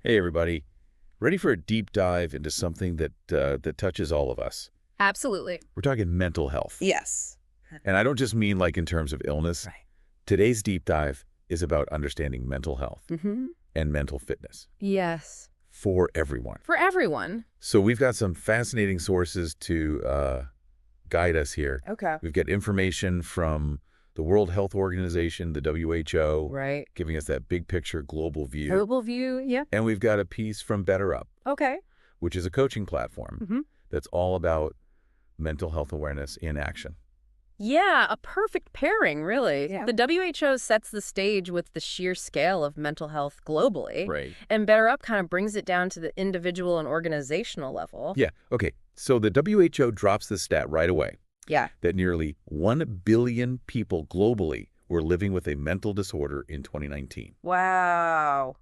Hey, everybody. Ready for a deep dive into something that touches all of us? Absolutely. We're talking mental health. Yes. And I don't just mean like in terms of illness. Right. Today's deep dive is about understanding mental health and mental fitness Yes. for everyone. For everyone. So we've got some fascinating sources to guide us here. Okay. We've got information from the World Health Organization, the WHO, Right. giving us that big picture global view. Global view, yeah. And we've got a piece from BetterUp, Okay. which is a coaching platform that's all about mental health awareness in action. Yeah, a perfect pairing, really. Yeah. The WHO sets the stage with the sheer scale of mental health globally. Right. And BetterUp kind of brings it down to the individual and organizational level. Yeah. Okay. So the WHO drops the stat right away Yeah. that nearly 1 billion people globally were living with a mental disorder in 2019. Wow.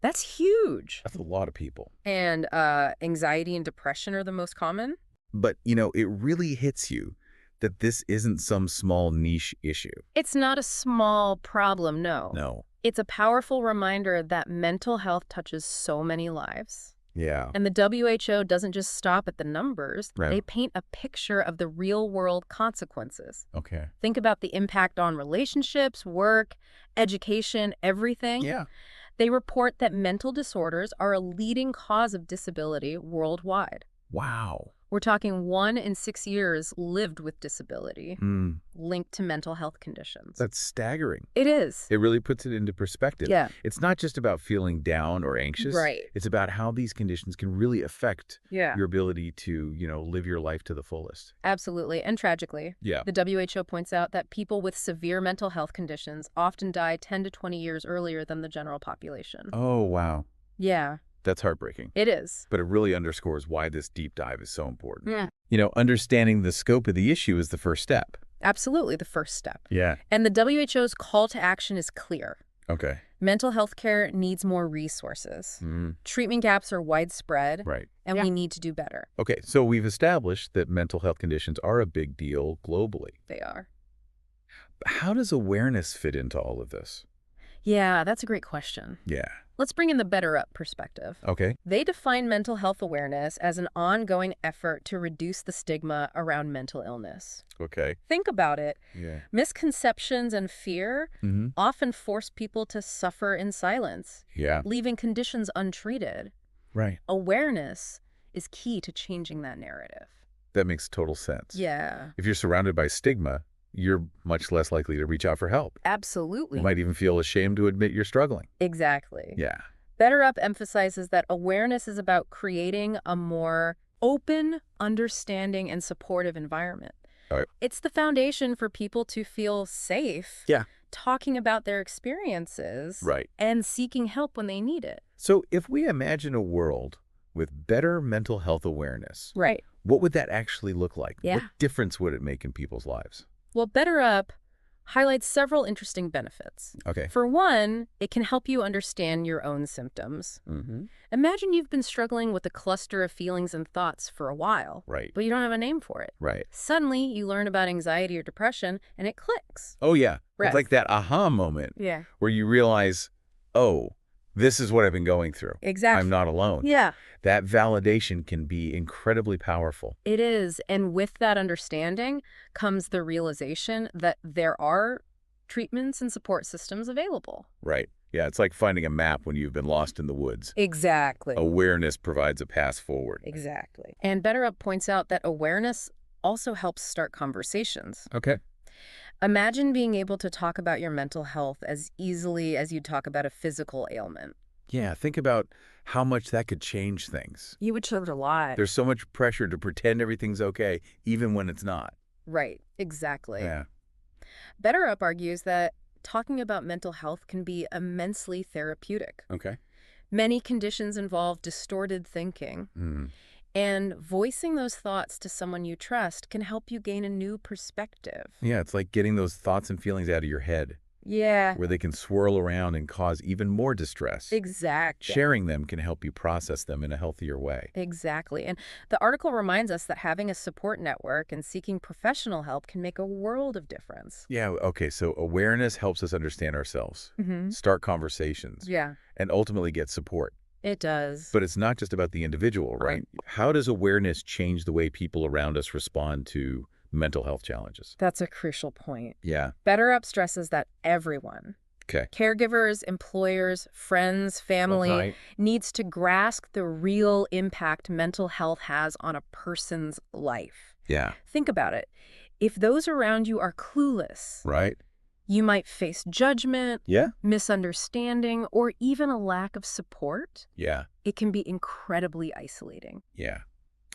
That's huge. That's a lot of people. And anxiety and depression are the most common? But, it really hits you that this isn't some small niche issue. It's not a small problem, no. No. It's a powerful reminder that mental health touches so many lives. Yeah. And the WHO doesn't just stop at the numbers. Right. They paint a picture of the real-world consequences. Okay. Think about the impact on relationships, work, education, everything. Yeah. They report that mental disorders are a leading cause of disability worldwide. Wow. We're talking 1 in 6 years lived with disability linked to mental health conditions. That's staggering. It is. It really puts it into perspective. Yeah. It's not just about feeling down or anxious. Right. It's about how these conditions can really affect Yeah. your ability to, live your life to the fullest. Absolutely. And tragically, Yeah. the WHO points out that people with severe mental health conditions often die 10 to 20 years earlier than the general population. Oh, wow. Yeah, That's heartbreaking. it is. But it really underscores why this deep dive is so important. Yeah. Understanding the scope of the issue is the first step. Absolutely the first step. Yeah. And the WHO's call to action is clear. Okay. Mental health care needs more resources. Treatment gaps are widespread, Right. and we need to do better. Okay, so we've established that mental health conditions are a big deal globally. They are. How does awareness fit into all of this? Yeah, that's a great question. Yeah. Let's bring in the BetterUp perspective. Okay. They define mental health awareness as an ongoing effort to reduce the stigma around mental illness. Okay. Think about it. Yeah. Misconceptions and fear often force people to suffer in silence, Yeah. leaving conditions untreated. Right. Awareness is key to changing that narrative. That makes total sense. Yeah, If you're surrounded by stigma, you're much less likely to reach out for help. absolutely. You might even feel ashamed to admit you're struggling. Exactly. Yeah. BetterUp emphasizes that awareness is about creating a more open, understanding, and supportive environment. All right. It's the foundation for people to feel safe Yeah. talking about their experiences Right. and seeking help when they need it. So if we imagine a world with better mental health awareness, Right. what would that actually look like? Yeah. What difference would it make in people's lives? Well, BetterUp highlights several interesting benefits. Okay. For one, it can help you understand your own symptoms. Imagine you've been struggling with a cluster of feelings and thoughts for a while, Right. but you don't have a name for it. Right. Suddenly, you learn about anxiety or depression, and it clicks. Oh, yeah. Right. It's like that aha moment Yeah. where you realize, oh, this is what I've been going through. Exactly. I'm not alone. Yeah, That validation can be incredibly powerful. it is. And with that understanding comes the realization that there are treatments and support systems available. Right. Yeah, it's like finding a map when you've been lost in the woods. Exactly. Awareness provides a path forward. Exactly. And BetterUp points out that awareness also helps start conversations. Okay. Imagine being able to talk about your mental health as easily as you talk about a physical ailment. Yeah, think about how much that could change things. You would change a lot. There's so much pressure to pretend everything's okay, even when it's not. Right, exactly. Yeah. BetterUp argues that talking about mental health can be immensely therapeutic. Okay. Many conditions involve distorted thinking, and voicing those thoughts to someone you trust can help you gain a new perspective. Yeah, it's like getting those thoughts and feelings out of your head, Yeah, where they can swirl around and cause even more distress. exactly. Sharing them can help you process them in a healthier way. Exactly. And the article reminds us that having a support network and seeking professional help can make a world of difference. Yeah, okay, so awareness helps us understand ourselves, start conversations, Yeah. and ultimately get support. It does. But it's not just about the individual, right? How does awareness change the way people around us respond to mental health challenges? That's a crucial point. Yeah. BetterUp stresses that everyone, Okay. caregivers, employers, friends, family, needs to grasp the real impact mental health has on a person's life. Yeah. Think about it. If those around you are clueless, Right. you might face judgment, Yeah. misunderstanding, or even a lack of support. Yeah. It can be incredibly isolating. Yeah.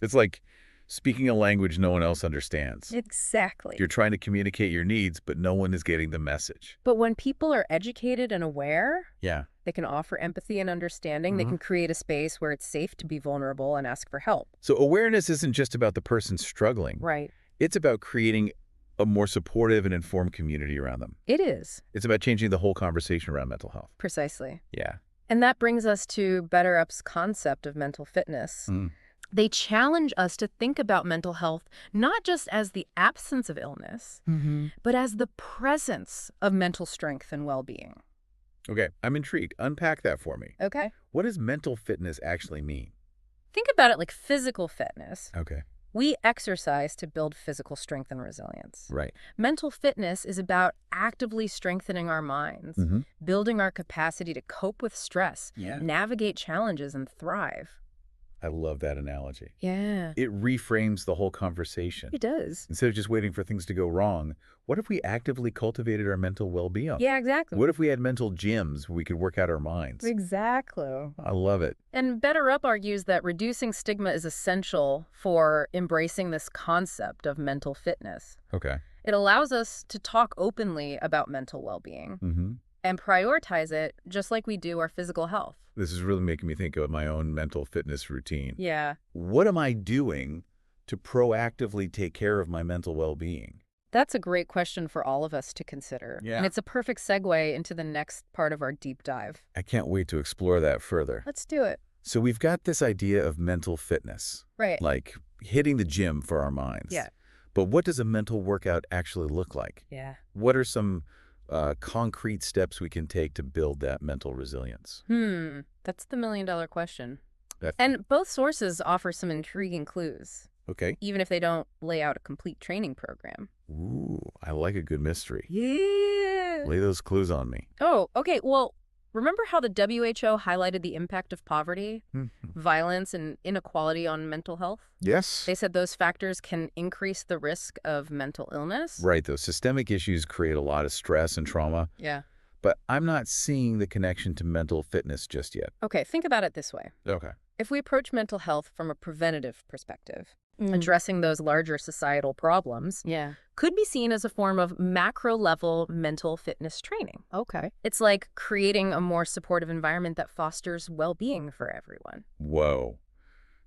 It's like speaking a language no one else understands. Exactly. You're trying to communicate your needs, but no one is getting the message. But when people are educated and aware, Yeah. they can offer empathy and understanding. They can create a space where it's safe to be vulnerable and ask for help. So awareness isn't just about the person struggling. Right. It's about creating a more supportive and informed community around them. It is. It's about changing the whole conversation around mental health. Precisely. Yeah. And that brings us to BetterUp's concept of mental fitness. They challenge us to think about mental health not just as the absence of illness, but as the presence of mental strength and well-being. Okay, I'm intrigued. Unpack that for me. Okay. What does mental fitness actually mean? Think about it like physical fitness. Okay. We exercise to build physical strength and resilience. Right. Mental fitness is about actively strengthening our minds, building our capacity to cope with stress, navigate challenges, and thrive. I love that analogy. Yeah. It reframes the whole conversation. It does. Instead of just waiting for things to go wrong, what if we actively cultivated our mental well-being? Yeah, exactly. What if we had mental gyms where we could work out our minds? Exactly. I love it. And BetterUp argues that reducing stigma is essential for embracing this concept of mental fitness. Okay. It allows us to talk openly about mental well-being and prioritize it just like we do our physical health. This is really making me think of my own mental fitness routine. Yeah. What am I doing to proactively take care of my mental well-being? That's a great question for all of us to consider. Yeah. And it's a perfect segue into the next part of our deep dive. I can't wait to explore that further. Let's do it. So we've got this idea of mental fitness, Right. like hitting the gym for our minds. Yeah. But what does a mental workout actually look like? Yeah. What are some concrete steps we can take to build that mental resilience? That's the million-dollar question. That's, And both sources offer some intriguing clues, okay. even if they don't lay out a complete training program. Ooh, I like a good mystery. Yeah. Lay those clues on me. Oh, okay. Well, remember how the WHO highlighted the impact of poverty, violence, and inequality on mental health? Yes. They said those factors can increase the risk of mental illness. Right. Those systemic issues create a lot of stress and trauma. Yeah. But I'm not seeing the connection to mental fitness just yet. Okay, think about it this way. Okay. If we approach mental health from a preventative perspective, addressing those larger societal problems could be seen as a form of macro-level mental fitness training. Okay. It's like creating a more supportive environment that fosters well-being for everyone. Whoa.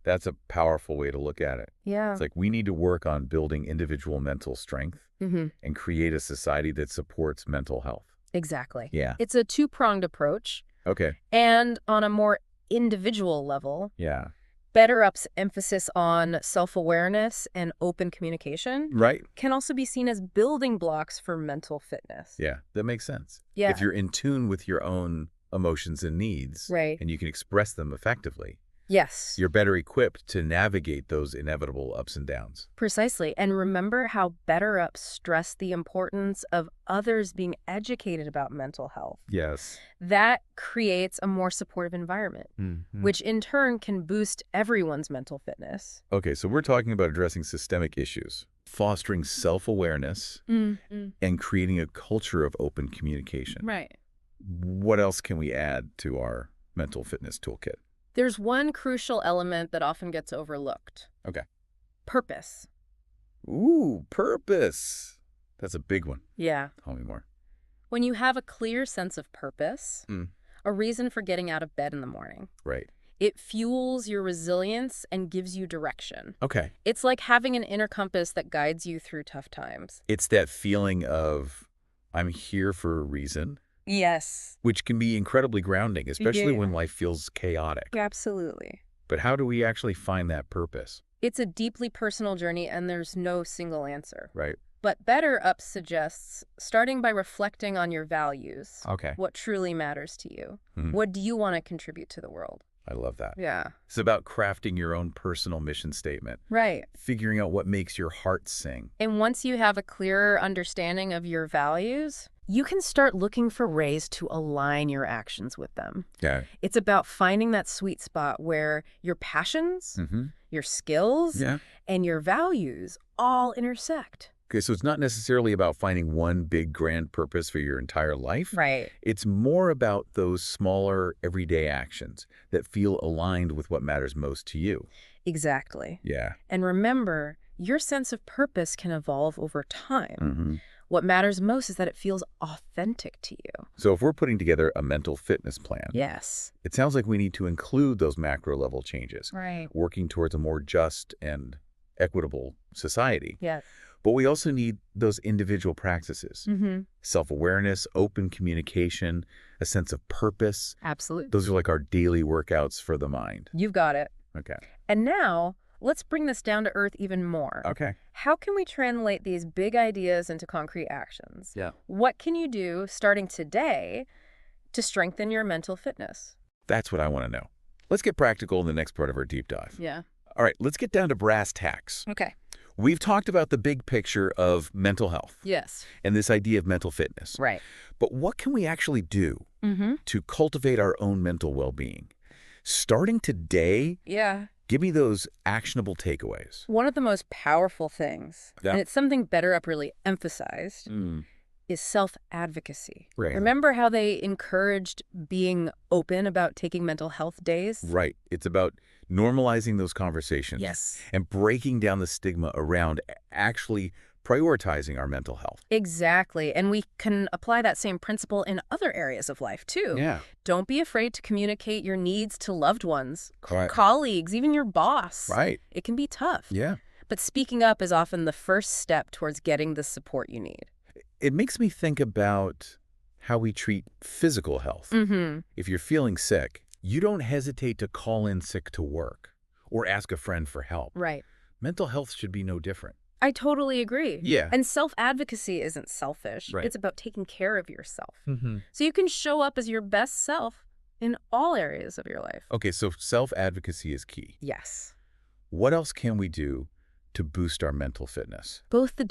That's a powerful way to look at it. Yeah. It's like we need to work on building individual mental strength and create a society that supports mental health. Exactly. Yeah. It's a two-pronged approach. Okay. And on a more individual level, Yeah. BetterUp's emphasis on self-awareness and open communication Right. can also be seen as building blocks for mental fitness. Yeah. That makes sense. Yeah. If you're in tune with your own emotions and needs, Right. and you can express them effectively, Yes. you're better equipped to navigate those inevitable ups and downs. Precisely. And remember how BetterUp stressed the importance of others being educated about mental health. Yes. That creates a more supportive environment, which in turn can boost everyone's mental fitness. Okay, so we're talking about addressing systemic issues, fostering self-awareness, and creating a culture of open communication. Right. What else can we add to our mental fitness toolkit? There's one crucial element that often gets overlooked. Okay. Purpose. Ooh, purpose. That's a big one. Yeah. Tell me more. When you have a clear sense of purpose, a reason for getting out of bed in the morning, Right. it fuels your resilience and gives you direction. Okay. It's like having an inner compass that guides you through tough times. It's that feeling of I'm here for a reason, Yes. which can be incredibly grounding, especially Yeah. when life feels chaotic. Absolutely. But how do we actually find that purpose? It's a deeply personal journey, and there's no single answer. Right. But BetterUp suggests starting by reflecting on your values. Okay. What truly matters to you? What do you want to contribute to the world? I love that. Yeah. It's about crafting your own personal mission statement. Right. Figuring out what makes your heart sing. And once you have a clearer understanding of your values, you can start looking for ways to align your actions with them. Yeah. It's about finding that sweet spot where your passions, your skills, and your values all intersect. Okay, so it's not necessarily about finding one big grand purpose for your entire life. Right. It's more about those smaller everyday actions that feel aligned with what matters most to you. Exactly. Yeah. And remember, your sense of purpose can evolve over time. What matters most is that it feels authentic to you. So if we're putting together a mental fitness plan, Yes. it sounds like we need to include those macro level changes, Right. working towards a more just and equitable society. Yes. But we also need those individual practices, self-awareness, open communication, a sense of purpose. Absolutely. Those are like our daily workouts for the mind. You've got it. Okay. And now, let's bring this down to earth even more. Okay. How can we translate these big ideas into concrete actions? Yeah. What can you do starting today to strengthen your mental fitness? That's what I want to know. Let's get practical in the next part of our deep dive. Yeah. All right, let's get down to brass tacks. Okay. We've talked about the big picture of mental health Yes. and this idea of mental fitness. Right. But what can we actually do to cultivate our own mental well-being? Starting today, give me those actionable takeaways. One of the most powerful things, and it's something Better Up really emphasized, is self-advocacy. Right. Remember how they encouraged being open about taking mental health days? Right. It's about normalizing those conversations. Yes. And breaking down the stigma around actually prioritizing our mental health. Exactly. And we can apply that same principle in other areas of life, too. Yeah. Don't be afraid to communicate your needs to loved ones, Right. colleagues, even your boss. Right. It can be tough. Yeah. But speaking up is often the first step towards getting the support you need. It makes me think about how we treat physical health. If you're feeling sick, you don't hesitate to call in sick to work or ask a friend for help. Right. Mental health should be no different. I totally agree. Yeah. And self-advocacy isn't selfish. Right. It's about taking care of yourself. So you can show up as your best self in all areas of your life. Okay, so self-advocacy is key. Yes. What else can we do to boost our mental fitness? Both the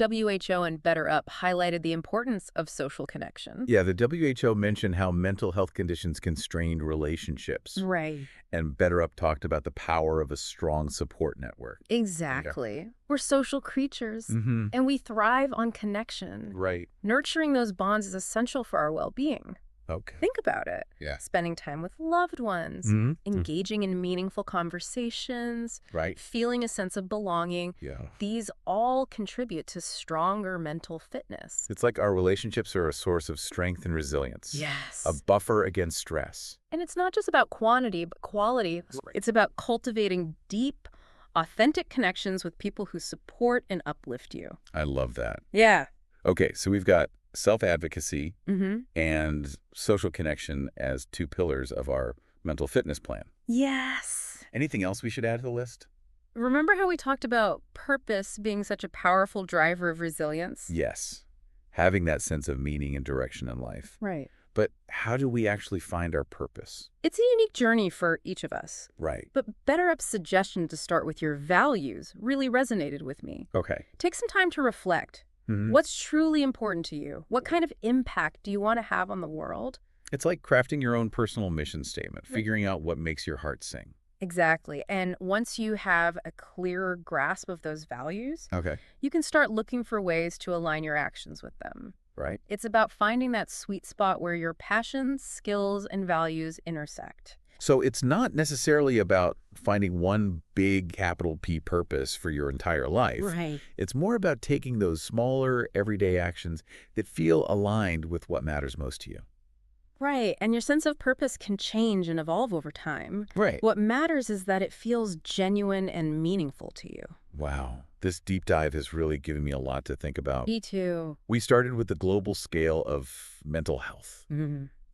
WHO and Better Up highlighted the importance of social connection. Yeah, the WHO mentioned how mental health conditions can strain relationships. Right. And Better Up talked about the power of a strong support network. Exactly. We're social creatures, and we thrive on connection. Right. Nurturing those bonds is essential for our well-being. Okay. Think about it. Yeah. Spending time with loved ones, engaging in meaningful conversations, Right. feeling a sense of belonging. Yeah. These all contribute to stronger mental fitness. It's like our relationships are a source of strength and resilience. Yes. A buffer against stress. And it's not just about quantity, but quality. It's about cultivating deep, authentic connections with people who support and uplift you. I love that. Yeah. Okay, so we've got self-advocacy and social connection as two pillars of our mental fitness plan. Yes. Anything else we should add to the list? Remember how we talked about purpose being such a powerful driver of resilience? Yes. Having that sense of meaning and direction in life. Right. But how do we actually find our purpose? It's a unique journey for each of us. Right. But Better Up's suggestion to start with your values really resonated with me. Okay. Take some time to reflect. What's truly important to you? What kind of impact do you want to have on the world? It's like crafting your own personal mission statement, figuring out what makes your heart sing. Exactly. And once you have a clearer grasp of those values, Okay. you can start looking for ways to align your actions with them. Right. It's about finding that sweet spot where your passions, skills, and values intersect. So it's not necessarily about finding one big capital P purpose for your entire life. Right. It's more about taking those smaller, everyday actions that feel aligned with what matters most to you. Right. And your sense of purpose can change and evolve over time. Right. What matters is that it feels genuine and meaningful to you. Wow. This deep dive has really given me a lot to think about. Me too. We started with the global scale of mental health,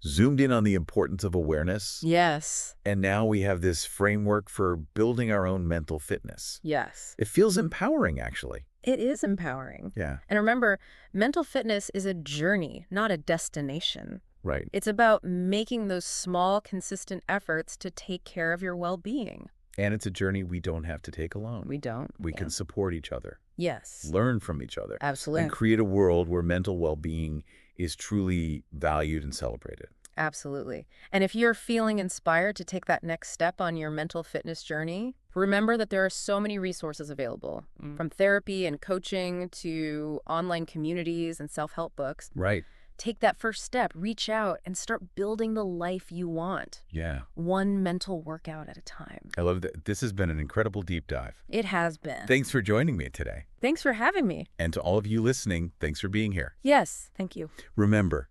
zoomed in on the importance of awareness, Yes. and now we have this framework for building our own mental fitness. Yes. It feels empowering, actually. It is empowering. Yeah. And remember, mental fitness is a journey, not a destination. Right. It's about making those small, consistent efforts to take care of your well-being. And it's a journey we don't have to take alone. We don't. We can support each other, Yes. learn from each other, Absolutely. and create a world where mental well-being is truly valued and celebrated. Absolutely. And if you're feeling inspired to take that next step on your mental fitness journey, remember that there are so many resources available, from therapy and coaching to online communities and self-help books. Right. Take that first step, reach out, and start building the life you want. Yeah. One mental workout at a time. I love that. This has been an incredible deep dive. It has been. Thanks for joining me today. Thanks for having me. And to all of you listening, thanks for being here. Yes, thank you. Remember,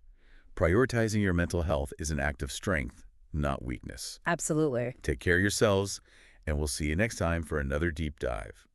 prioritizing your mental health is an act of strength, not weakness. Absolutely. Take care of yourselves, and we'll see you next time for another deep dive.